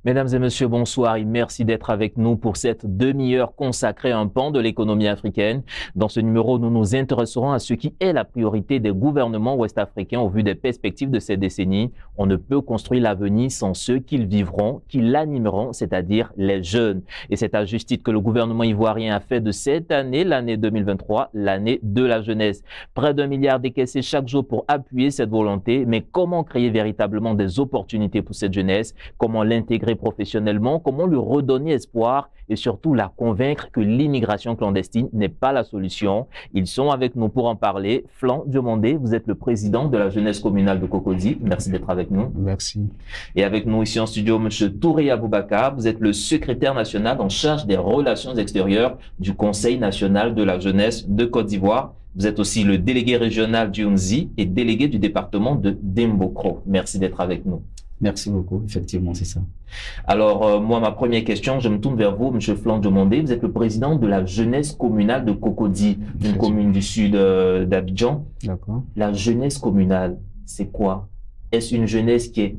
Mesdames et messieurs, bonsoir et merci d'être avec nous pour cette demi-heure consacrée à un pan de l'économie africaine. Dans ce numéro, nous nous intéresserons à ce qui est la priorité des gouvernements ouest-africains au vu des perspectives de ces décennies. On ne peut construire l'avenir sans ceux qui le vivront, qui l'animeront, c'est-à-dire les jeunes. Et c'est à juste titre que le gouvernement ivoirien a fait de cette année, l'année 2023, l'année de la jeunesse. Près d'1 milliard décaissés chaque jour pour appuyer cette volonté. Mais comment créer véritablement des opportunités pour cette jeunesse? Comment l'intégrer professionnellement, comment lui redonner espoir et surtout la convaincre que l'immigration clandestine n'est pas la solution. Ils sont avec nous pour en parler. Flan Diomandé, vous êtes le président de la jeunesse communale de Cocody. Merci d'être avec nous. Merci. Et avec nous ici en studio, M. Touré Aboubakar, vous êtes le secrétaire national en charge des relations extérieures du Conseil national de la jeunesse de Côte d'Ivoire. Vous êtes aussi le délégué régional du UNZI et délégué du département de Dembokro. Merci d'être avec nous. Merci beaucoup, effectivement, c'est ça. Alors, moi, ma première question, je me tourne vers vous, M. Flan Diomandé. Vous êtes le président de la jeunesse communale de Cocody, une commune du sud d'Abidjan. D'accord. La jeunesse communale, c'est quoi? Est-ce une jeunesse qui est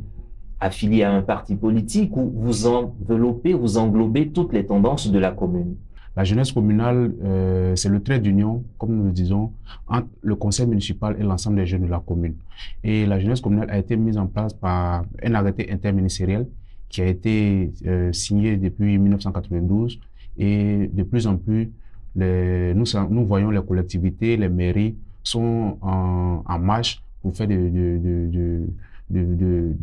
affiliée à un parti politique ou vous enveloppez, vous englobez toutes les tendances de la commune? La jeunesse communale, c'est le trait d'union, comme nous le disons, entre le conseil municipal et l'ensemble des jeunes de la commune. Et la jeunesse communale a été mise en place par un arrêté interministériel qui a été signé depuis 1992. Et de plus en plus, nous voyons les collectivités, les mairies sont en marche pour faire de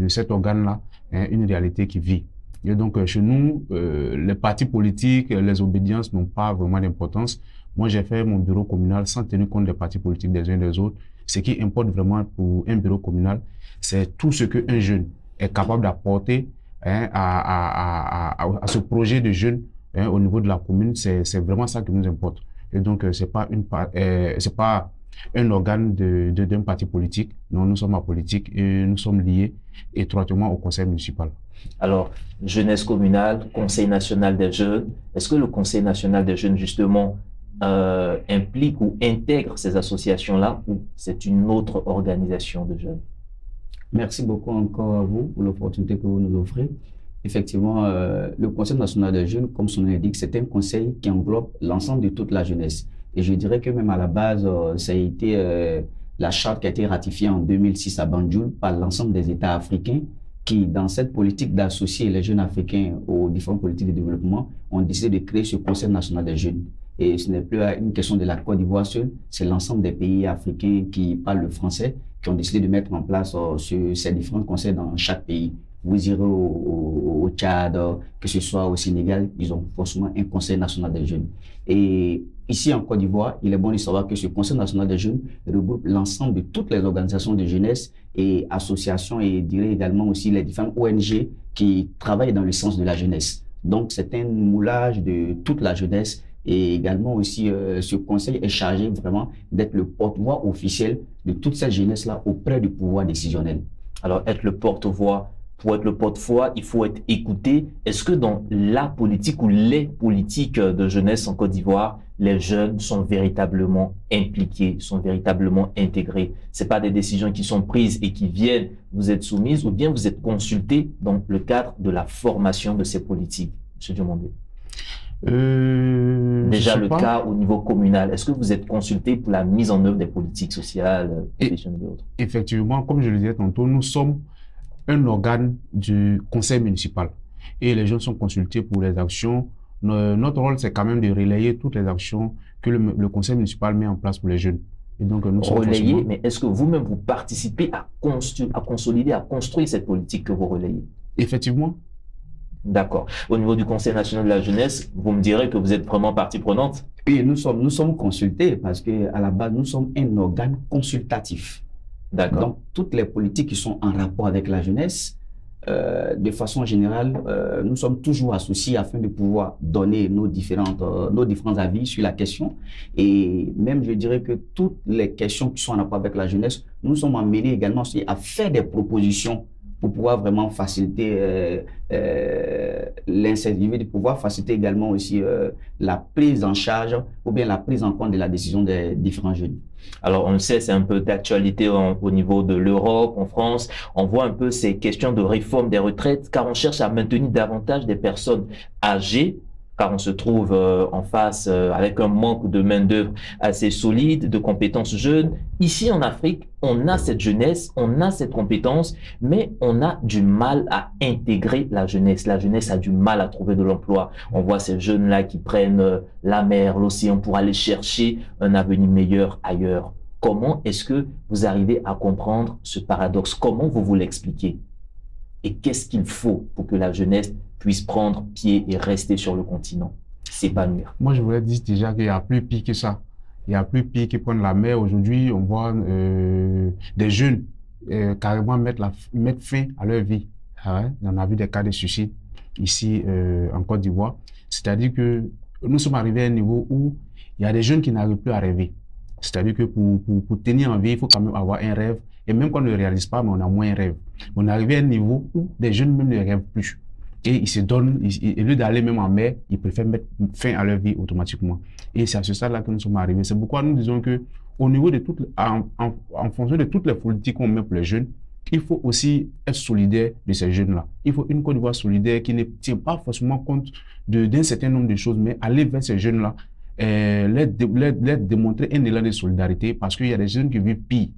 cet organe-là une réalité qui vit. Et donc, chez nous, les partis politiques, les obédiences n'ont pas vraiment d'importance. Moi, j'ai fait mon bureau communal sans tenir compte des partis politiques des uns des autres. Ce qui importe vraiment pour un bureau communal, c'est tout ce qu'un jeune est capable d'apporter à ce projet de jeunes au niveau de la commune. C'est vraiment ça qui nous importe. Et donc, c'est pas un organe d'un parti politique. Non, nous sommes apolitiques et nous sommes liés étroitement au conseil municipal. Alors, jeunesse communale, Conseil national des jeunes, est-ce que le Conseil national des jeunes, justement, implique ou intègre ces associations-là ou c'est une autre organisation de jeunes? Merci beaucoup encore à vous pour l'opportunité que vous nous offrez. Effectivement, le Conseil national des jeunes, comme son nom l'indique, c'est un conseil qui englobe l'ensemble de toute la jeunesse. Et je dirais que même à la base, ça a été la charte qui a été ratifiée en 2006 à Banjul par l'ensemble des États africains qui, dans cette politique d'associer les jeunes africains aux différentes politiques de développement, ont décidé de créer ce Conseil national des jeunes. Et ce n'est plus une question de la Côte d'Ivoire seule, c'est l'ensemble des pays africains qui parlent le français qui ont décidé de mettre en place ces différents conseils dans chaque pays. Vous irez au Tchad, que ce soit au Sénégal, ils ont forcément un Conseil national des jeunes. Et ici en Côte d'Ivoire, il est bon de savoir que ce Conseil national des jeunes regroupe l'ensemble de toutes les organisations de jeunesse et associations et dirais également aussi les différentes ONG qui travaillent dans le sens de la jeunesse. Donc c'est un moulage de toute la jeunesse et également aussi ce conseil est chargé vraiment d'être le porte-voix officiel de toute cette jeunesse-là auprès du pouvoir décisionnel. Alors être le porte-voix, pour être le porte-voix, il faut être écouté. Est-ce que dans la politique ou les politiques de jeunesse en Côte d'Ivoire, les jeunes sont véritablement impliqués, sont véritablement intégrés? C'est pas des décisions qui sont prises et qui viennent vous être soumises ou bien vous êtes consultés dans le cadre de la formation de ces politiques, M. Diomandé? Déjà le cas au niveau communal, est-ce que vous êtes consulté pour la mise en œuvre des politiques sociales, professionnelles et autres? Effectivement, comme je le disais tantôt, nous sommes un organe du conseil municipal et les jeunes sont consultés pour les actions. Notre rôle, c'est quand même de relayer toutes les actions que le conseil municipal met en place pour les jeunes. Et donc, nous sommes relayer, mais est-ce que vous-même vous participez à consolider, à construire cette politique que vous relayez? Effectivement. D'accord. Au niveau du Conseil national de la jeunesse, vous me direz que vous êtes vraiment partie prenante? Oui, nous sommes consultés parce qu'à la base, nous sommes un organe consultatif. D'accord. Donc, toutes les politiques qui sont en rapport avec la jeunesse, de façon générale, nous sommes toujours associés afin de pouvoir donner nos différents avis sur la question. Et même, je dirais que toutes les questions qui sont en rapport avec la jeunesse, nous sommes amenés également à faire des propositions pour pouvoir vraiment faciliter l'incentive, de pouvoir faciliter également aussi la prise en charge ou bien la prise en compte de la décision des différents jeunes. Alors, on le sait, c'est un peu d'actualité au niveau de l'Europe, en France. On voit un peu ces questions de réforme des retraites, car on cherche à maintenir davantage des personnes âgées, car on se trouve en face avec un manque de main-d'œuvre assez solide, de compétences jeunes. Ici, en Afrique, on a cette jeunesse, on a cette compétence, mais on a du mal à intégrer la jeunesse. La jeunesse a du mal à trouver de l'emploi. On voit ces jeunes-là qui prennent la mer, l'océan pour aller chercher un avenir meilleur ailleurs. Comment est-ce que vous arrivez à comprendre ce paradoxe? Comment vous l'expliquez? Et qu'est-ce qu'il faut pour que la jeunesse puisse prendre pied et rester sur le continent, s'épanouir? Moi, je voulais dire déjà qu'il y a plus pire que ça. Il y a plus pire qui prendre la mer. Aujourd'hui, on voit des jeunes carrément mettre fin à leur vie. Ah ouais? On a vu des cas de suicide ici en Côte d'Ivoire. C'est-à-dire que nous sommes arrivés à un niveau où il y a des jeunes qui n'arrivent plus à rêver. C'est-à-dire que pour tenir en vie, il faut quand même avoir un rêve. Et même quand on ne le réalise pas, mais on a moins un rêve. On est arrivé à un niveau où des jeunes même ne rêvent plus. Et ils se donnent, au lieu d'aller même en mer, ils préfèrent mettre fin à leur vie automatiquement. Et c'est à ce stade-là que nous sommes arrivés. C'est pourquoi nous disons que, au niveau de en fonction de toutes les politiques qu'on met pour les jeunes, il faut aussi être solidaire de ces jeunes-là. Il faut une Côte d'Ivoire solidaire qui ne tient pas forcément compte d'un certain nombre de choses, mais aller vers ces jeunes-là, leur démontrer un élan de solidarité, parce qu'il y a des jeunes qui vivent pire,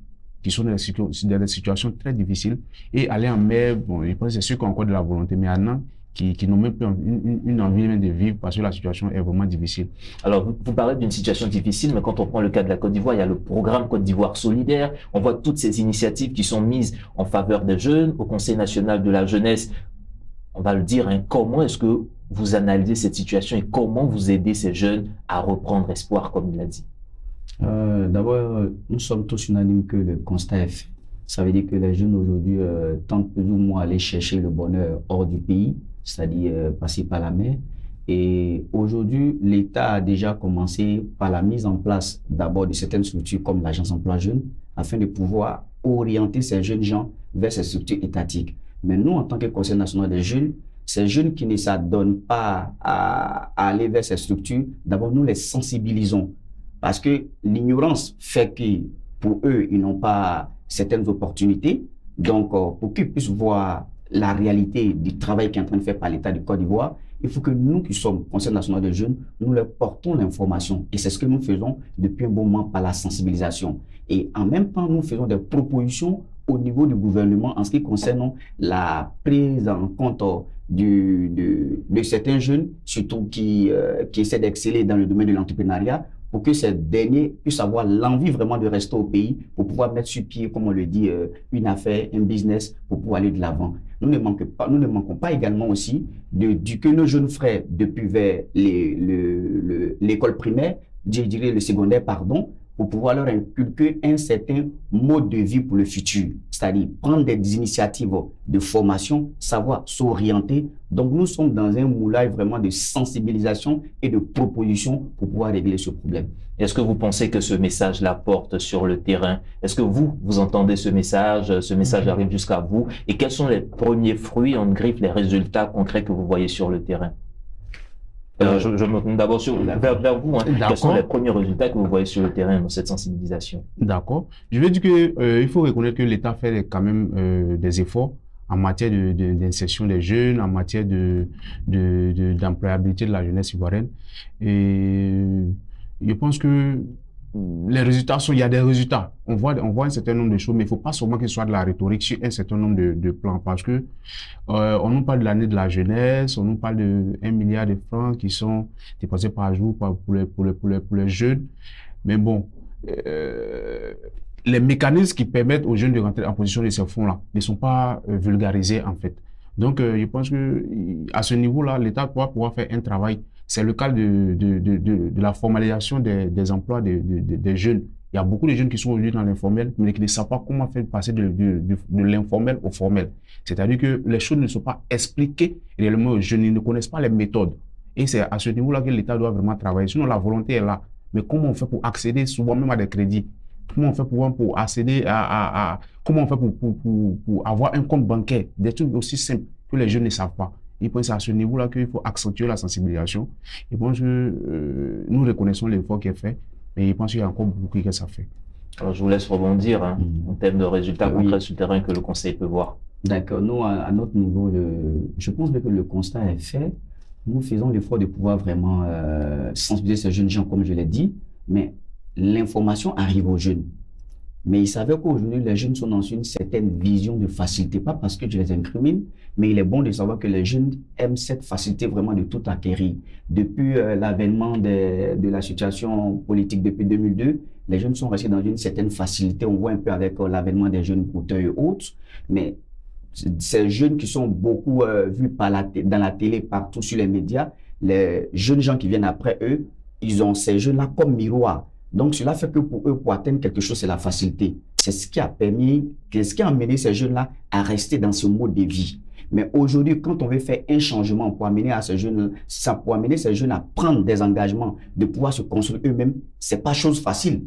qui sont dans des situations très difficiles, et aller en mer, bon, je pense que c'est sûr qu'on a encore de la volonté, mais il y en a qui n'ont même plus une envie même de vivre parce que la situation est vraiment difficile. Alors, vous parlez d'une situation difficile, mais quand on prend le cas de la Côte d'Ivoire, il y a le programme Côte d'Ivoire solidaire. On voit toutes ces initiatives qui sont mises en faveur des jeunes, au Conseil national de la jeunesse. On va le dire, hein, comment est-ce que vous analysez cette situation et comment vous aidez ces jeunes à reprendre espoir, comme il l'a dit? D'abord, nous sommes tous unanimes que le constat est fait. Ça veut dire que les jeunes aujourd'hui tentent plus ou moins aller chercher le bonheur hors du pays, c'est-à-dire passer par la mer. Et aujourd'hui, l'État a déjà commencé par la mise en place d'abord de certaines structures comme l'Agence Emploi Jeunes, afin de pouvoir orienter ces jeunes gens vers ces structures étatiques. Mais nous, en tant que Conseil national des jeunes, ces jeunes qui ne s'adonnent pas à aller vers ces structures, d'abord nous les sensibilisons. Parce que l'ignorance fait que pour eux, ils n'ont pas certaines opportunités. Donc, pour qu'ils puissent voir la réalité du travail qui est en train de faire par l'État de Côte d'Ivoire, il faut que nous qui sommes Conseil national des jeunes, nous leur portons l'information. Et c'est ce que nous faisons depuis un bon moment par la sensibilisation. Et en même temps, nous faisons des propositions au niveau du gouvernement en ce qui concerne la prise en compte de certains jeunes, surtout qui essaient d'exceller dans le domaine de l'entrepreneuriat, pour que ces derniers puissent avoir l'envie vraiment de rester au pays, pour pouvoir mettre sur pied, comme on le dit, une affaire, un business, pour pouvoir aller de l'avant. Nous ne manquons pas également aussi d'éduquer nos jeunes frères depuis vers l'école primaire, je dirais le secondaire, pardon, pour pouvoir leur inculquer un certain mode de vie pour le futur, c'est-à-dire prendre des initiatives de formation, savoir s'orienter. Donc, nous sommes dans un moulage vraiment de sensibilisation et de proposition pour pouvoir régler ce problème. Est-ce que vous pensez que ce message-là porte sur le terrain? Est-ce que vous entendez ce message arrive jusqu'à vous? Et quels sont les premiers fruits, en griffe, les résultats concrets que vous voyez sur le terrain? Je me tourne d'abord vers vous. Hein. Quels sont les premiers résultats que vous voyez sur le terrain dans cette sensibilisation? D'accord. Je veux dire qu'il faut reconnaître que l'État fait quand même des efforts en matière d'insertion des jeunes, en matière d'employabilité de la jeunesse ivoirienne. Et je pense que les résultats il y a des résultats. On voit un certain nombre de choses, mais il ne faut pas seulement que ce soit de la rhétorique sur un certain nombre de plans, parce que on nous parle de l'année de la jeunesse, on nous parle de 1 milliard de francs qui sont dépensés par jour pour les jeunes. Mais bon, les mécanismes qui permettent aux jeunes de rentrer en position de ces fonds-là ne sont pas vulgarisés en fait. Donc, je pense que à ce niveau-là, l'État doit pouvoir faire un travail. C'est le cas de la formalisation des emplois des jeunes. Il y a beaucoup de jeunes qui sont aujourd'hui dans l'informel, mais qui ne savent pas comment faire passer de l'informel au formel. C'est-à-dire que les choses ne sont pas expliquées réellement aux jeunes, ils ne connaissent pas les méthodes. Et c'est à ce niveau-là que l'État doit vraiment travailler. Sinon, la volonté est là. Mais comment on fait pour accéder souvent même à des crédits? comment on fait pour accéder comment on fait pour avoir un compte bancaire, des trucs aussi simples que les jeunes ne savent pas. Je pense que c'est à ce niveau-là qu'il faut accentuer la sensibilisation. Je pense que nous reconnaissons l'effort qui est fait, mais je pense qu'il y a encore beaucoup que ça fait. Alors, je vous laisse rebondir en termes de résultats concrets sur le terrain que le Conseil peut voir. D'accord. Nous, à notre niveau, je pense que le constat est fait. Nous faisons l'effort de pouvoir vraiment sensibiliser ces jeunes gens, comme je l'ai dit, mais l'information arrive aux jeunes. Mais il s'avère qu'aujourd'hui, les jeunes sont dans une certaine vision de facilité, pas parce que je les incrimine, mais il est bon de savoir que les jeunes aiment cette facilité vraiment de tout acquérir. Depuis l'avènement de la situation politique depuis 2002, les jeunes sont restés dans une certaine facilité. On voit un peu avec l'avènement des jeunes porteurs et autres, mais ces jeunes qui sont beaucoup vus dans la télé, partout sur les médias, les jeunes gens qui viennent après eux, ils ont ces jeunes-là comme miroir. Donc, cela fait que pour eux, pour atteindre quelque chose, c'est la facilité. C'est ce qui a amené ces jeunes-là à rester dans ce mode de vie. Mais aujourd'hui, quand on veut faire un changement pour amener ces jeunes à prendre des engagements, de pouvoir se construire eux-mêmes, c'est pas chose facile.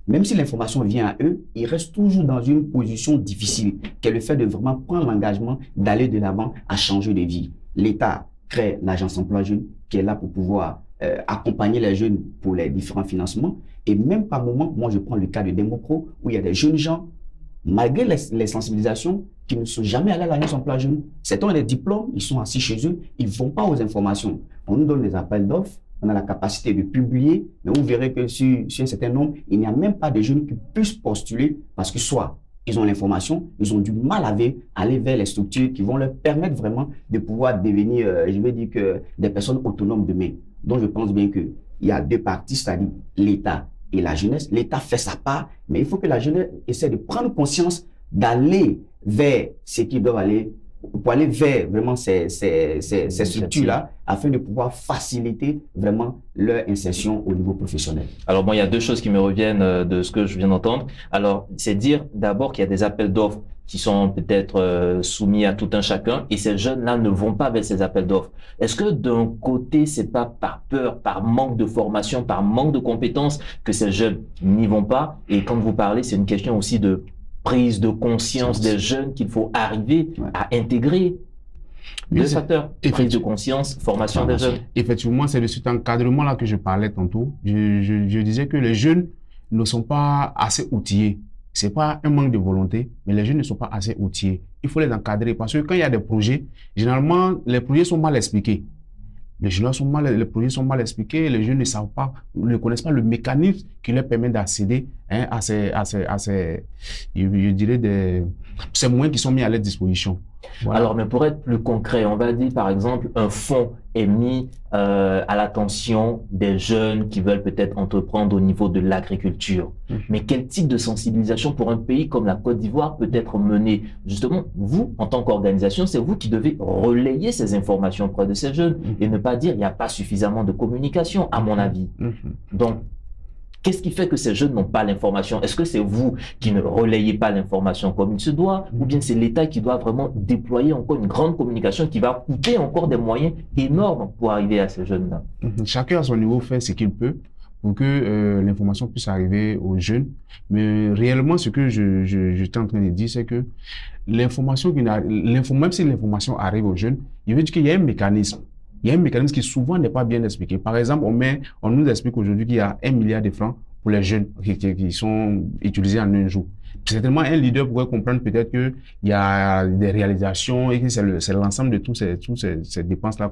Même si l'information vient à eux, ils restent toujours dans une position difficile, qui est le fait de vraiment prendre l'engagement d'aller de l'avant à changer de vie. L'État crée l'agence emploi jeune, qui est là pour pouvoir accompagner les jeunes pour les différents financements. Et même par moment, moi je prends le cas de Democro, où il y a des jeunes gens, malgré les sensibilisations, qui ne sont jamais allés à l'agence emploi jeune. Certains ont des diplômes, ils sont assis chez eux, ils ne vont pas aux informations. On nous donne des appels d'offres, on a la capacité de publier, mais vous verrez que sur un certain nombre, il n'y a même pas de jeunes qui puissent postuler parce que soit ils ont l'information, ils ont du mal à aller vers les structures qui vont leur permettre vraiment de pouvoir devenir, je veux dire, que des personnes autonomes demain. Donc je pense bien qu'il y a deux parties, c'est-à-dire l'État et la jeunesse. L'État fait sa part, mais il faut que la jeunesse essaie de prendre conscience d'aller vers ce qu'ils doivent aller, pour aller vers vraiment ces structures-là, afin de pouvoir faciliter vraiment leur insertion au niveau professionnel. Alors bon, il y a deux choses qui me reviennent de ce que je viens d'entendre. Alors, c'est dire d'abord qu'il y a des appels d'offres qui sont peut-être soumis à tout un chacun, et ces jeunes-là ne vont pas vers ces appels d'offres. Est-ce que d'un côté, c'est pas par peur, par manque de formation, par manque de compétences que ces jeunes n'y vont pas? Et quand vous parlez, c'est une question aussi de prise de conscience des jeunes qu'il faut arriver à intégrer. Deux facteurs, prise de conscience, formation des jeunes. Effectivement, c'est de cet encadrement-là que je parlais tantôt. Je disais que les jeunes ne sont pas assez outillés. C'est pas un manque de volonté, mais les jeunes ne sont pas assez outillés. Il faut les encadrer parce que quand il y a des projets, généralement, les projets sont mal expliqués. Les projets sont mal expliqués, les jeunes ne savent pas, ne connaissent pas le mécanisme qui leur permet d'accéder à ces, je dirais, ces moyens qui sont mis à leur disposition. Voilà. Alors, mais pour être plus concret, on va dire par exemple, un fonds est mis à l'attention des jeunes qui veulent peut-être entreprendre au niveau de l'agriculture. Mais quel type de sensibilisation pour un pays comme la Côte d'Ivoire peut être menée? Justement, vous, en tant qu'organisation, c'est vous qui devez relayer ces informations auprès de ces jeunes et ne pas dire il n'y a pas suffisamment de communication, à mon avis. Donc, qu'est-ce qui fait que ces jeunes n'ont pas l'information? Est-ce que c'est vous qui ne relayez pas l'information comme il se doit? Ou bien c'est l'État qui doit vraiment déployer encore une grande communication qui va coûter encore des moyens énormes pour arriver à ces jeunes-là? Chacun à son niveau fait ce qu'il peut pour que l'information puisse arriver aux jeunes. Mais réellement, ce que j'étais en train de dire, c'est que l'information, même si l'information arrive aux jeunes, il veut dire qu'il y a un mécanisme. Il y a un mécanisme qui souvent n'est pas bien expliqué. Par exemple, on nous explique aujourd'hui qu'il y a 1 milliard de francs pour les jeunes qui sont utilisés en un jour. Certainement, un leader pourrait comprendre peut-être qu'il y a des réalisations et que c'est l'ensemble de toutes ces dépenses-là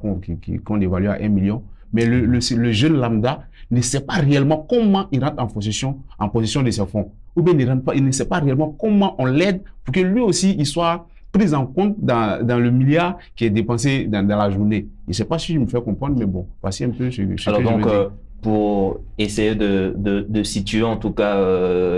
qu'on évalue à 1 million. Mais le jeune lambda ne sait pas réellement comment il rentre en possession de ces fonds. Ou bien il ne sait pas réellement comment on l'aide pour que lui aussi il soit prise en compte dans le milliard qui est dépensé dans la journée. Je ne sais pas si je me fais comprendre, mais bon, voici un peu ce que alors je donc, veux dire. Pour essayer de situer en tout cas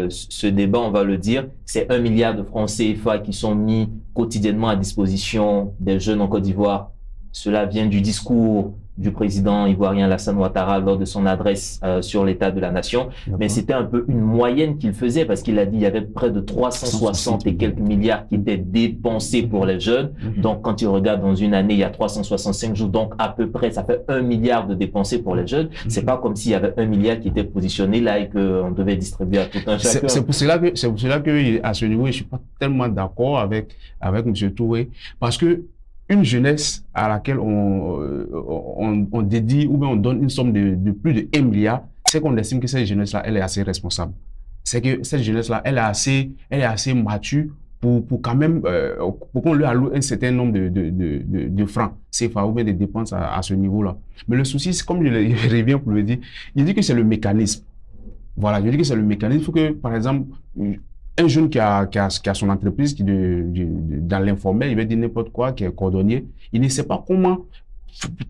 ce débat, on va le dire, c'est 1 milliard de francs CFA qui sont mis quotidiennement à disposition des jeunes en Côte d'Ivoire. Cela vient du discours du président ivoirien Alassane Ouattara lors de son adresse sur l'état de la nation, mais c'était un peu une moyenne qu'il faisait parce qu'il a dit il y avait près de 360 et quelques milliards qui étaient dépensés pour les jeunes. Donc, quand il regarde dans une année, il y a 365 jours, donc à peu près, ça fait 1 milliard de dépensés pour les jeunes. C'est pas comme s'il y avait 1 milliard qui était positionné là et qu'on devait distribuer à tout un chacun. C'est pour cela que, à ce niveau, je suis pas tellement d'accord avec M. Touré, parce que une jeunesse à laquelle on dédie ou bien on donne une somme de plus de 1 milliard, c'est qu'on estime que cette jeunesse-là, elle est assez responsable. C'est que cette jeunesse-là, elle est assez mature pour quand même, pour qu'on lui alloue un certain nombre de francs CFA ou bien des dépenses à ce niveau-là. Mais le souci, c'est comme je reviens pour le dire, il dit que c'est le mécanisme. Voilà, je dis que c'est le mécanisme. Il faut que, par exemple, un jeune qui a son entreprise dans l'informel, il va dire n'importe quoi, qui est cordonnier, il ne sait pas comment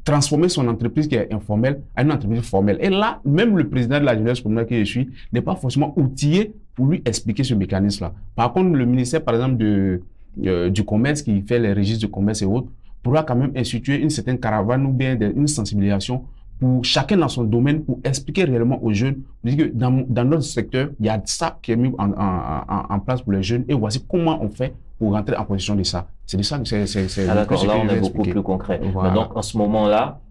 transformer son entreprise qui est informelle à une entreprise formelle. Et là, même le président de la jeunesse communale que je suis n'est pas forcément outillé pour lui expliquer ce mécanisme-là. Par contre, le ministère, par exemple, du commerce, qui fait les registres de commerce et autres, pourra quand même instituer une certaine caravane ou bien une sensibilisation pour chacun dans son domaine, pour expliquer réellement aux jeunes, dire que dans notre secteur, il y a ça qui est mis en place pour les jeunes et voici comment on fait pour rentrer en possession de ça. C'est de ça que c'est d'accord, là on est beaucoup plus concret. Voilà. Mais donc en ce moment-là,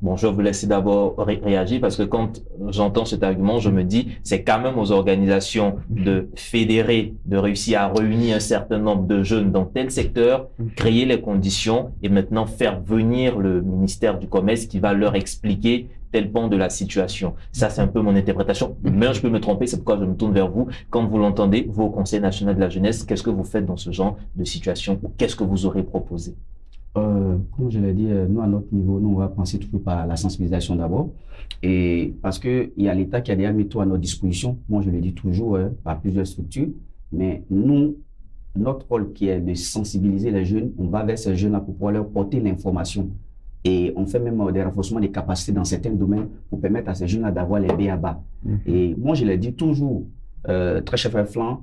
bon, je vais vous laisser d'abord réagir parce que quand j'entends cet argument, je me dis c'est quand même aux organisations de fédérer, de réussir à réunir un certain nombre de jeunes dans tel secteur, créer les conditions et maintenant faire venir le ministère du Commerce qui va leur expliquer tel pan de la situation. Ça, c'est un peu mon interprétation. Mais je peux me tromper, c'est pourquoi je me tourne vers vous. Quand vous l'entendez, vous au Conseil national de la jeunesse, qu'est-ce que vous faites dans ce genre de situation ou qu'est-ce que vous aurez proposé? Comme je l'ai dit, nous, à notre niveau, nous, on va penser toujours par la sensibilisation d'abord. Et parce qu'il y a l'État qui a déjà mis tout à notre disposition. Moi, je le dis toujours, par plusieurs structures. Mais nous, notre rôle qui est de sensibiliser les jeunes, on va vers ces jeunes-là pour pouvoir leur porter l'information. Et on fait même des renforcements des capacités dans certains domaines pour permettre à ces jeunes-là d'avoir les b.a.-ba. Et moi, je l'ai dit toujours, très chef Flan,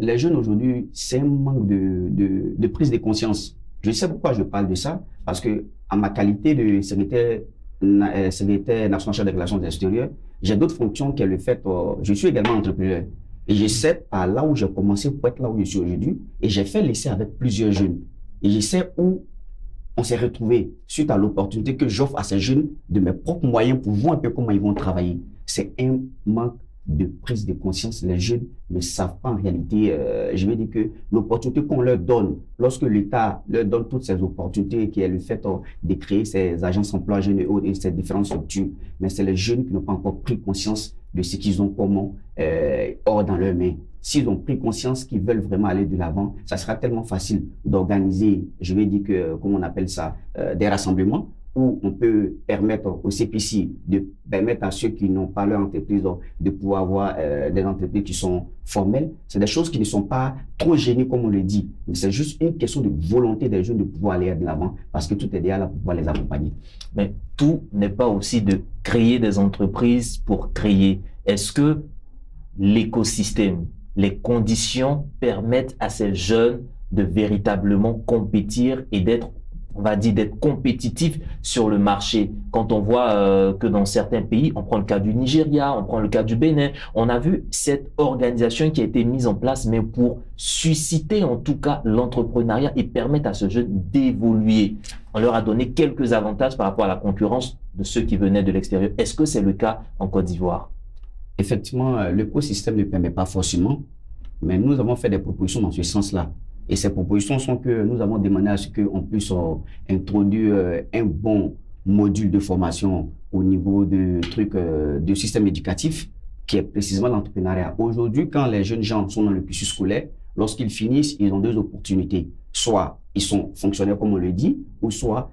les jeunes aujourd'hui, c'est un manque de prise de conscience. Je sais pourquoi je parle de ça, parce que en ma qualité de secrétaire national chargé des relations extérieures, j'ai d'autres fonctions qui est le fait, je suis également entrepreneur. Et je sais par là où j'ai commencé pour être là où je suis aujourd'hui, et j'ai fait l'essai avec plusieurs jeunes. Et je sais où on s'est retrouvé suite à l'opportunité que j'offre à ces jeunes de mes propres moyens pour voir un peu comment ils vont travailler. C'est un manque de prise de conscience. Les jeunes ne savent pas en réalité, je vais dire que l'opportunité qu'on leur donne, lorsque l'État leur donne toutes ces opportunités, qui est le fait de créer ces agences emploi jeunes et ces différentes structures, mais c'est les jeunes qui n'ont pas encore pris conscience de ce qu'ils ont comme or dans leurs mains. S'ils ont pris conscience qu'ils veulent vraiment aller de l'avant, ça sera tellement facile d'organiser, je vais dire que, comment on appelle ça, des rassemblements où on peut permettre au CPC de permettre à ceux qui n'ont pas leur entreprise de pouvoir avoir des entreprises qui sont formelles. C'est des choses qui ne sont pas trop gênées comme on le dit, mais c'est juste une question de volonté des jeunes de pouvoir aller de l'avant parce que tout est déjà là pour pouvoir les accompagner. Mais tout n'est pas aussi de créer des entreprises pour créer. Est-ce que l'écosystème, les conditions permettent à ces jeunes de véritablement compétir et d'être, on va dire, d'être compétitifs sur le marché? Quand on voit que dans certains pays, on prend le cas du Nigeria, on prend le cas du Bénin, on a vu cette organisation qui a été mise en place, mais pour susciter en tout cas l'entrepreneuriat et permettre à ce jeune d'évoluer. On leur a donné quelques avantages par rapport à la concurrence de ceux qui venaient de l'extérieur. Est-ce que c'est le cas en Côte d'Ivoire? Effectivement, l'écosystème ne permet pas forcément, mais nous avons fait des propositions dans ce sens-là. Et ces propositions sont que nous avons demandé à ce qu'on puisse introduire un bon module de formation au niveau de système éducatif, qui est précisément l'entrepreneuriat. Aujourd'hui, quand les jeunes gens sont dans le cursus scolaire, lorsqu'ils finissent, ils ont deux opportunités. Soit ils sont fonctionnaires, comme on le dit, ou soit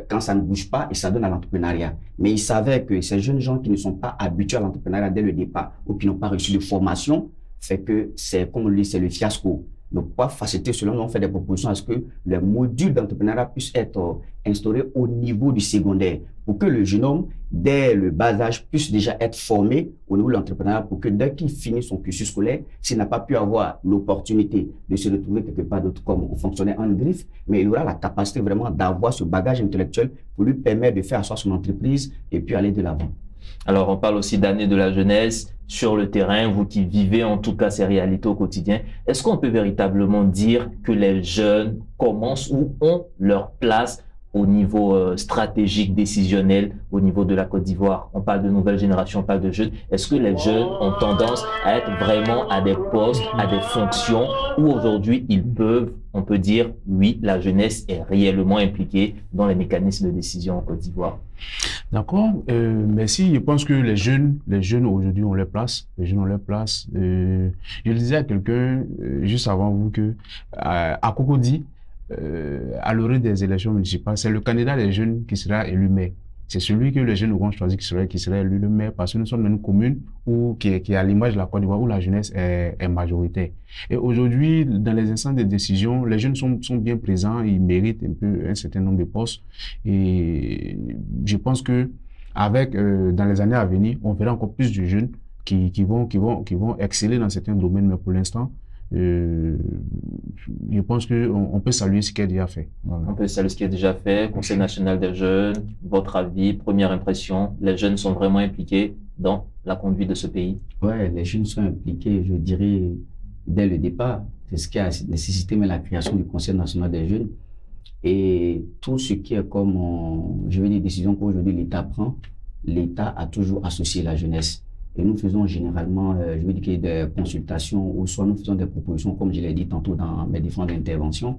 quand ça ne bouge pas, et ça donne à l'entrepreneuriat. Mais ils savaient que ces jeunes gens qui ne sont pas habitués à l'entrepreneuriat dès le départ, ou qui n'ont pas reçu de formation, fait que c'est, comme on le dit, c'est le fiasco. ne pas faciliter cela, nous avons fait des propositions à ce que les modules d'entrepreneuriat puissent être instaurés au niveau du secondaire pour que le jeune homme, dès le bas âge, puisse déjà être formé au niveau de l'entrepreneuriat pour que dès qu'il finit son cursus scolaire, s'il n'a pas pu avoir l'opportunité de se retrouver quelque part d'autre comme fonctionnaire en griffe, mais il aura la capacité vraiment d'avoir ce bagage intellectuel pour lui permettre de faire asseoir son entreprise et puis aller de l'avant. Alors, on parle aussi d'année de la jeunesse sur le terrain, vous qui vivez en tout cas ces réalités au quotidien. Est-ce qu'on peut véritablement dire que les jeunes commencent ou ont leur place au niveau stratégique, décisionnel, au niveau de la Côte d'Ivoire? On parle de nouvelle génération, on parle de jeunes. Est-ce que les jeunes ont tendance à être vraiment à des postes, à des fonctions où aujourd'hui ils peuvent, on peut dire, oui, la jeunesse est réellement impliquée dans les mécanismes de décision en Côte d'Ivoire? D'accord, merci. Je pense que les jeunes aujourd'hui ont leur place. Les jeunes ont leur place. Je le disais à quelqu'un juste avant vous que à Cocody, à l'orée des élections municipales, c'est le candidat des jeunes qui sera élu maire. C'est celui que les jeunes auront choisi qui sera élu le maire parce que nous sommes dans une commune qui est à l'image de la Côte d'Ivoire où la jeunesse est majoritaire. Et aujourd'hui, dans les instances de décision, les jeunes sont bien présents, ils méritent un peu un certain nombre de postes. Et je pense que avec dans les années à venir, on verra encore plus de jeunes qui vont exceller dans certains domaines, mais pour l'instant, je pense qu'on peut saluer ce qui est déjà fait. Voilà. On peut saluer ce qui est déjà fait. Conseil national des jeunes, votre avis, première impression, les jeunes sont vraiment impliqués dans la conduite de ce pays? Ouais, les jeunes sont impliqués, je dirais, dès le départ. C'est ce qui a nécessité mais la création du Conseil national des jeunes. Et tout ce qui est comme, je veux dire, décision qu'aujourd'hui l'État prend, l'État a toujours associé la jeunesse. Et nous faisons généralement, je veux dire, des consultations ou soit nous faisons des propositions, comme je l'ai dit tantôt dans mes différentes interventions.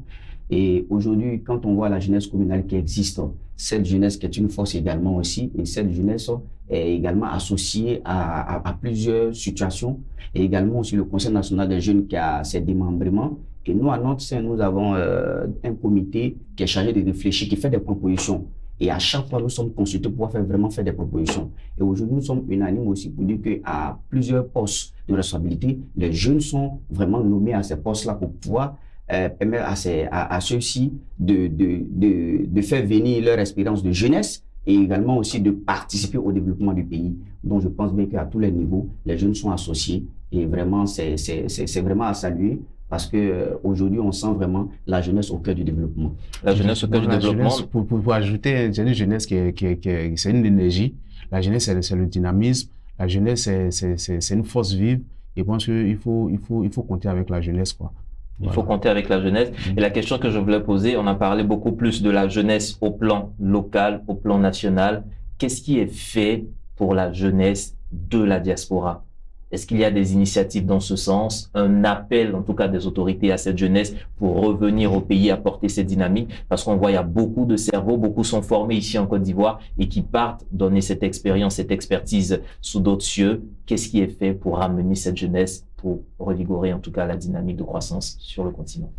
Et aujourd'hui, quand on voit la jeunesse communale qui existe, cette jeunesse qui est une force également aussi, et cette jeunesse est également associée à plusieurs situations, et également aussi le Conseil national des jeunes qui a ses démembrements. Et nous, à notre sein, nous avons un comité qui est chargé de réfléchir, qui fait des propositions. Et à chaque fois, nous sommes consultés pour vraiment faire des propositions. Et aujourd'hui, nous sommes unanimes aussi pour dire qu'à plusieurs postes de responsabilité, les jeunes sont vraiment nommés à ces postes-là pour pouvoir permettre à ceux-ci de faire venir leur expérience de jeunesse et également aussi de participer au développement du pays. Donc, je pense bien qu'à tous les niveaux, les jeunes sont associés et vraiment, c'est vraiment à saluer. Parce que aujourd'hui, on sent vraiment la jeunesse au cœur du développement. La jeunesse au cœur du développement. Jeunesse, pour ajouter, c'est une jeunesse c'est une énergie. La jeunesse, c'est le dynamisme. La jeunesse, c'est une force vive. Et je pense qu'il faut compter avec la jeunesse, quoi. Il faut compter avec la jeunesse. Et la question que je voulais poser, on a parlé beaucoup plus de la jeunesse au plan local, au plan national. Qu'est-ce qui est fait pour la jeunesse de la diaspora? Est-ce qu'il y a des initiatives dans ce sens, un appel en tout cas des autorités à cette jeunesse pour revenir au pays, apporter cette dynamique? Parce qu'on voit il y a beaucoup de cerveaux, beaucoup sont formés ici en Côte d'Ivoire et qui partent donner cette expérience, cette expertise sous d'autres cieux. Qu'est-ce qui est fait pour ramener cette jeunesse, pour revigorer en tout cas la dynamique de croissance sur le continent?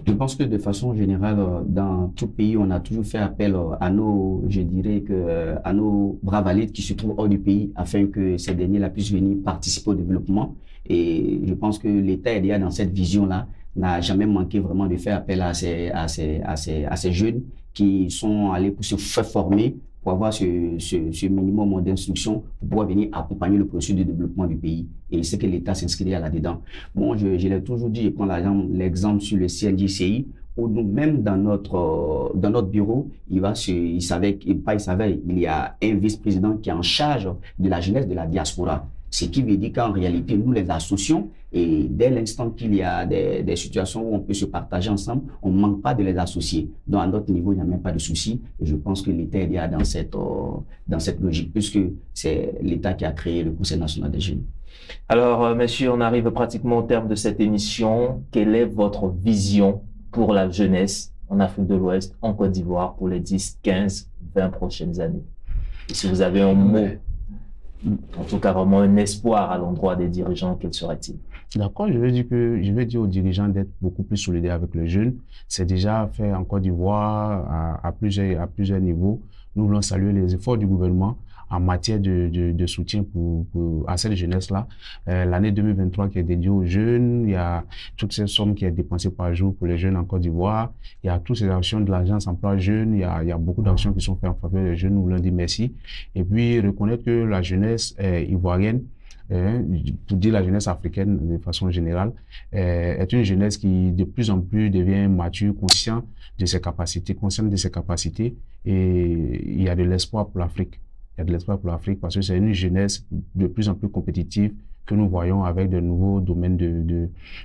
Je pense que de façon générale, dans tout pays, on a toujours fait appel à nos, je dirais que, à nos bras valides qui se trouvent hors du pays afin que ces derniers-là puissent venir participer au développement. Et je pense que l'État est déjà dans cette vision-là, n'a jamais manqué vraiment de faire appel à ces jeunes qui sont allés pour se faire former, pour avoir ce minimum d'instruction pour pouvoir venir accompagner le processus de développement du pays. Et c'est que l'État s'inscrit là-dedans. Bon, je l'ai toujours dit, je prends l'exemple sur le CNJCI, où nous-mêmes dans notre bureau, il y a un vice-président qui est en charge de la jeunesse de la diaspora. Ce qui veut dire qu'en réalité, nous les associons et dès l'instant qu'il y a des situations où on peut se partager ensemble, on ne manque pas de les associer. Donc, à notre niveau, il n'y a même pas de souci. Et je pense que l'État est déjà dans cette logique, puisque c'est l'État qui a créé le Conseil national des jeunes. Alors, messieurs, on arrive pratiquement au terme de cette émission. Quelle est votre vision pour la jeunesse en Afrique de l'Ouest, en Côte d'Ivoire, pour les 10, 15, 20 prochaines années? Et si vous avez un mot, en tout cas vraiment un espoir à l'endroit des dirigeants, quel serait-il? D'accord, je vais dire aux dirigeants d'être beaucoup plus solidaires avec les jeunes. C'est déjà fait en Côte d'Ivoire à plusieurs niveaux. Nous voulons saluer les efforts du gouvernement en matière de soutien à cette jeunesse-là. L'année 2023 qui est dédiée aux jeunes, il y a toutes ces sommes qui sont dépensées par jour pour les jeunes en Côte d'Ivoire. Il y a toutes ces actions de l'Agence emploi jeunes. Il y a beaucoup d'actions qui sont faites en faveur des jeunes. Nous leur disons merci. Et puis, reconnaître que la jeunesse ivoirienne, pour dire la jeunesse africaine de façon générale, est une jeunesse qui de plus en plus devient mature, consciente de ses capacités, et il y a de l'espoir pour l'Afrique. Il y a de l'espoir pour l'Afrique parce que c'est une jeunesse de plus en plus compétitive que nous voyons avec de nouveaux domaines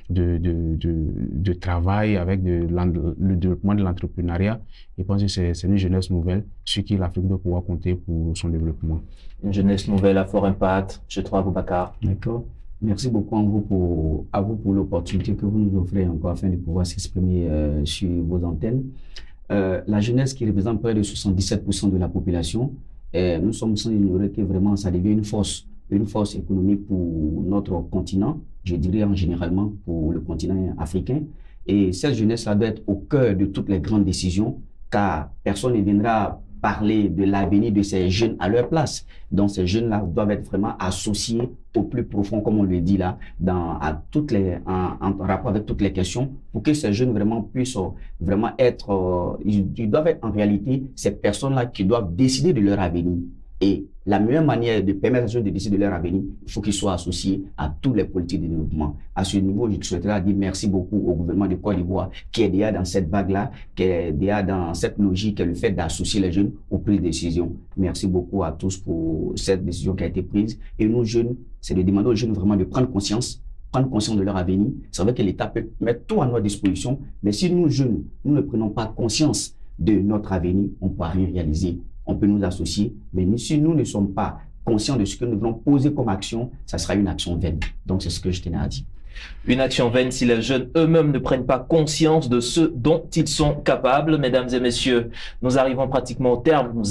de travail, avec le développement de l'entrepreneuriat. Je pense que c'est une jeunesse nouvelle sur qui l'Afrique doit pouvoir compter pour son développement. Une jeunesse nouvelle à fort impact. Je trouve Boubacar. D'accord. Merci beaucoup à vous pour l'opportunité que vous nous offrez encore afin de pouvoir s'exprimer sur vos antennes. La jeunesse qui représente près de 77% de la population, nous sommes sans ignorer que vraiment ça devient une force économique pour notre continent, je dirais en généralement pour le continent africain. Et cette jeunesse-là doit être au cœur de toutes les grandes décisions, car personne ne viendra parler de l'avenir de ces jeunes à leur place. Donc ces jeunes-là doivent être vraiment associés au plus profond, comme on le dit là, en rapport avec toutes les questions, pour que ces jeunes vraiment puissent vraiment être, ils doivent être en réalité ces personnes-là qui doivent décider de leur avenir. Et la meilleure manière de permettre aux jeunes de décider de leur avenir, il faut qu'ils soient associés à toutes les politiques de développement. À ce niveau, je souhaiterais dire merci beaucoup au gouvernement de Côte d'Ivoire qui est déjà dans cette vague-là, qui est déjà dans cette logique, le fait d'associer les jeunes aux prises de décision. Merci beaucoup à tous pour cette décision qui a été prise. Et nous, jeunes, c'est de demander aux jeunes vraiment de prendre conscience de leur avenir. C'est vrai que l'État peut mettre tout à notre disposition, mais si nous, jeunes, nous ne prenons pas conscience de notre avenir, on ne pourra rien réaliser. On peut nous associer, mais si nous ne sommes pas conscients de ce que nous voulons poser comme action, ça sera une action vaine. Donc, c'est ce que je tenais à dire. Une action vaine si les jeunes eux-mêmes ne prennent pas conscience de ce dont ils sont capables. Mesdames et messieurs, nous arrivons pratiquement au terme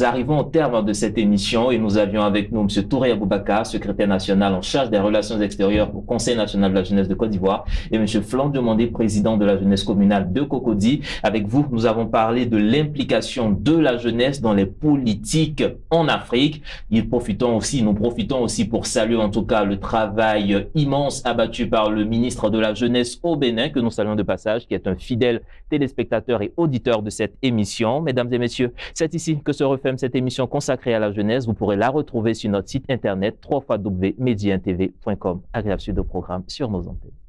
de cette émission et nous avions avec nous M. Touré Boubacar, secrétaire national en charge des relations extérieures au Conseil national de la jeunesse de Côte d'Ivoire et M. Flan Diomandé, président de la jeunesse communale de Cocody. Avec vous, nous avons parlé de l'implication de la jeunesse dans les politiques en Afrique. Nous profitons aussi pour saluer en tout cas le travail immense abattu par le ministre de la Jeunesse au Bénin, que nous saluons de passage, qui est un fidèle téléspectateur et auditeur de cette émission. Mesdames et messieurs, c'est ici que se referme cette émission consacrée à la jeunesse. Vous pourrez la retrouver sur notre site internet www.mediantv.com. Agréable suite de programme sur nos antennes.